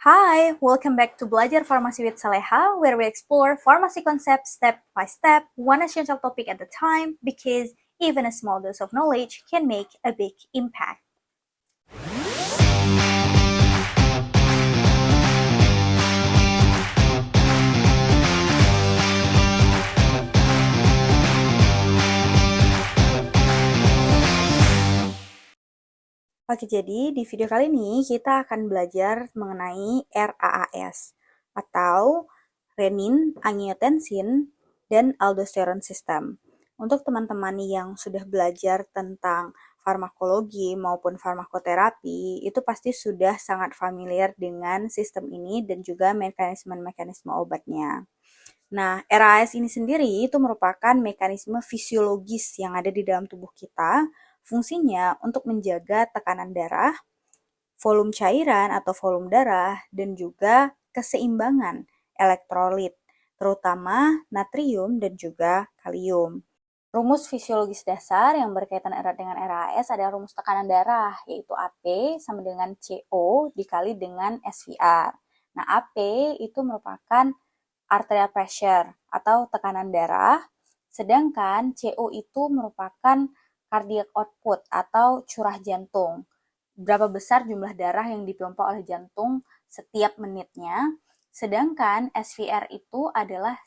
Hi, welcome back to Belajar Farmasi with Saleha, where we explore pharmacy concepts step by step, one essential topic at a time, because even a small dose of knowledge can make a big impact. Oke, jadi di video kali ini kita akan belajar mengenai RAAS atau renin, angiotensin, dan aldosteron system. Untuk teman-teman yang sudah belajar tentang farmakologi maupun farmakoterapi, itu pasti sudah sangat familiar dengan sistem ini dan juga mekanisme-mekanisme obatnya. Nah, RAS ini sendiri itu merupakan mekanisme fisiologis yang ada di dalam tubuh kita. Fungsinya untuk menjaga tekanan darah, volume cairan atau volume darah, dan juga keseimbangan elektrolit, terutama natrium dan juga kalium. Rumus fisiologis dasar yang berkaitan erat dengan RAS adalah rumus tekanan darah, yaitu AP sama dengan CO dikali dengan SVR. Nah, AP itu merupakan arterial pressure atau tekanan darah, sedangkan CO itu merupakan cardiac output atau curah jantung. Berapa besar jumlah darah yang dipompa oleh jantung setiap menitnya. Sedangkan SVR itu adalah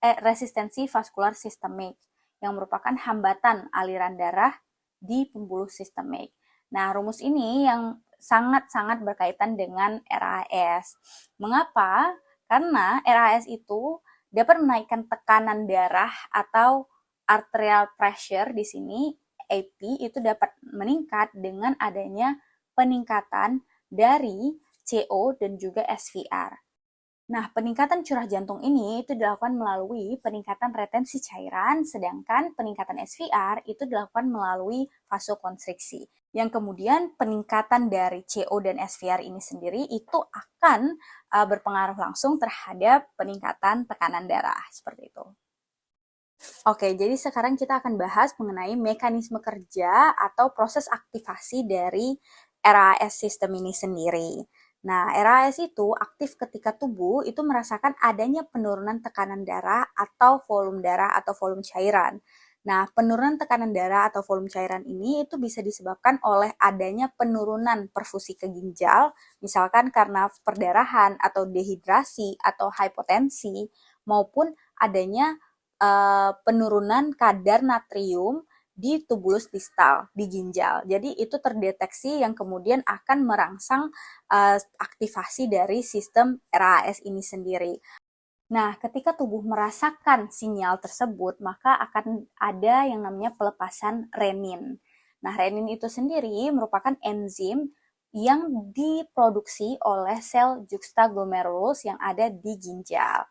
resistensi vaskular sistemik yang merupakan hambatan aliran darah di pembuluh sistemik. Nah, rumus ini yang sangat-sangat berkaitan dengan RAS. Mengapa? Karena RAS itu dapat menaikkan tekanan darah atau arterial pressure di sini AP itu dapat meningkat dengan adanya peningkatan dari CO dan juga SVR. Nah, peningkatan curah jantung ini itu dilakukan melalui peningkatan retensi cairan, sedangkan peningkatan SVR itu dilakukan melalui vasokonstriksi. Yang kemudian peningkatan dari CO dan SVR ini sendiri itu akan berpengaruh langsung terhadap peningkatan tekanan darah, seperti itu. Oke, jadi sekarang kita akan bahas mengenai mekanisme kerja atau proses aktivasi dari RAS sistem ini sendiri. Nah, RAS itu aktif ketika tubuh itu merasakan adanya penurunan tekanan darah atau volume cairan. Nah, penurunan tekanan darah atau volume cairan ini itu bisa disebabkan oleh adanya penurunan perfusi ke ginjal, misalkan karena perdarahan atau dehidrasi atau hipotensi, maupun adanya penurunan kadar natrium di tubulus distal, di ginjal. Jadi itu terdeteksi yang kemudian akan merangsang aktivasi dari sistem RAS ini sendiri. Nah, ketika tubuh merasakan sinyal tersebut, maka akan ada yang namanya pelepasan renin. Nah, renin itu sendiri merupakan enzim yang diproduksi oleh sel juxtaglomerulus yang ada di ginjal.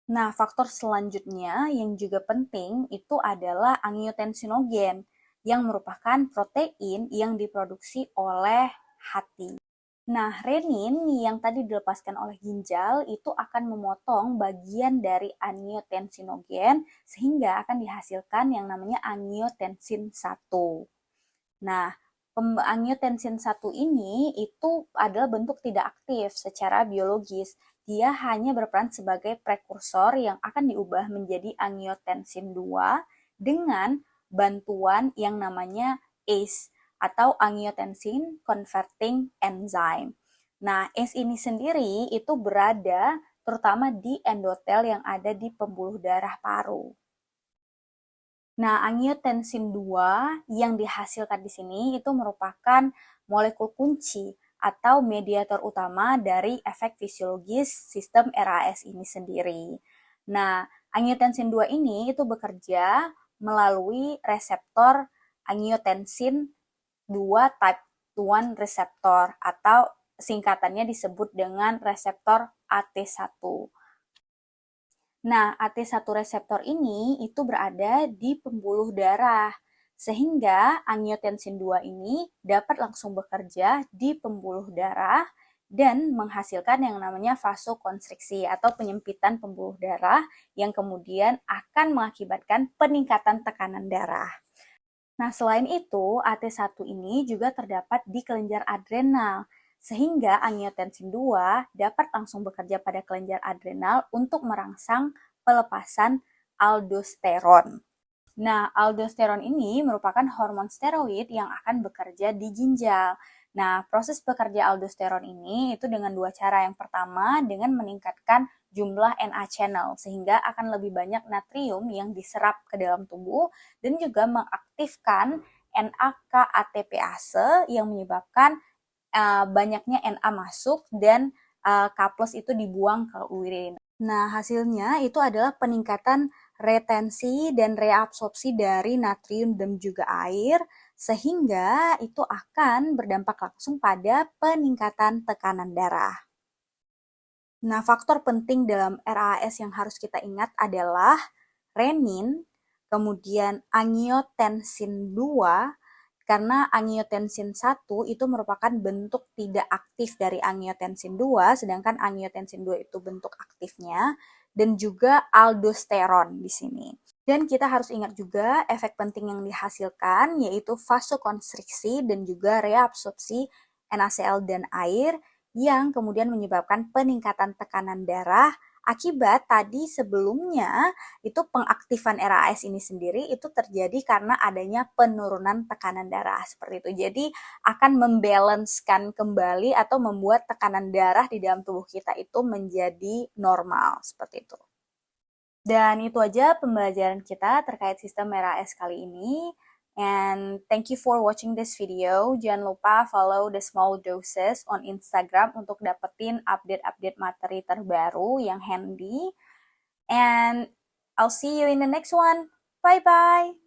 Nah, faktor selanjutnya yang juga penting itu adalah angiotensinogen yang merupakan protein yang diproduksi oleh hati. Nah, renin yang tadi dilepaskan oleh ginjal itu akan memotong bagian dari angiotensinogen sehingga akan dihasilkan yang namanya angiotensin 1. Nah, angiotensin 1 ini itu adalah bentuk tidak aktif secara biologis. Dia hanya berperan sebagai prekursor yang akan diubah menjadi angiotensin 2 dengan bantuan yang namanya ACE atau angiotensin converting enzyme. Nah, ACE ini sendiri itu berada terutama di endotel yang ada di pembuluh darah paru. Nah, angiotensin 2 yang dihasilkan di sini itu merupakan molekul kunci atau mediator utama dari efek fisiologis sistem RAS ini sendiri. Nah, angiotensin 2 ini itu bekerja melalui reseptor angiotensin 2 type 1 reseptor atau singkatannya disebut dengan reseptor AT1. Nah, AT1 reseptor ini itu berada di pembuluh darah, sehingga angiotensin 2 ini dapat langsung bekerja di pembuluh darah dan menghasilkan yang namanya vasokonstriksi atau penyempitan pembuluh darah yang kemudian akan mengakibatkan peningkatan tekanan darah. Nah, selain itu, AT1 ini juga terdapat di kelenjar adrenal, sehingga angiotensin 2 dapat langsung bekerja pada kelenjar adrenal untuk merangsang pelepasan aldosteron. Nah, aldosteron ini merupakan hormon steroid yang akan bekerja di ginjal. Nah, proses bekerja aldosteron ini itu dengan dua cara. Yang pertama, dengan meningkatkan jumlah Na channel, sehingga akan lebih banyak natrium yang diserap ke dalam tubuh, dan juga mengaktifkan NAK-ATPase yang menyebabkan banyaknya Na masuk dan K+ itu dibuang ke urin. Nah, hasilnya itu adalah peningkatan retensi dan reabsorpsi dari natrium dan juga air, sehingga itu akan berdampak langsung pada peningkatan tekanan darah. Nah, faktor penting dalam RAS yang harus kita ingat adalah renin, kemudian angiotensin 2, karena angiotensin 1 itu merupakan bentuk tidak aktif dari angiotensin 2, sedangkan angiotensin 2 itu bentuk aktifnya, dan juga aldosteron di sini. Dan kita harus ingat juga efek penting yang dihasilkan, yaitu vasokonstriksi dan juga reabsorpsi NaCl dan air, yang kemudian menyebabkan peningkatan tekanan darah akibat tadi sebelumnya itu pengaktifan RAS ini sendiri itu terjadi karena adanya penurunan tekanan darah seperti itu. Jadi akan membalancekan kembali atau membuat tekanan darah di dalam tubuh kita itu menjadi normal seperti itu. Dan itu aja pembelajaran kita terkait sistem RAS kali ini. And thank you for watching this video. Jangan lupa follow The Small Doses on Instagram untuk dapetin update-update materi terbaru yang handy. And I'll see you in the next one. Bye-bye.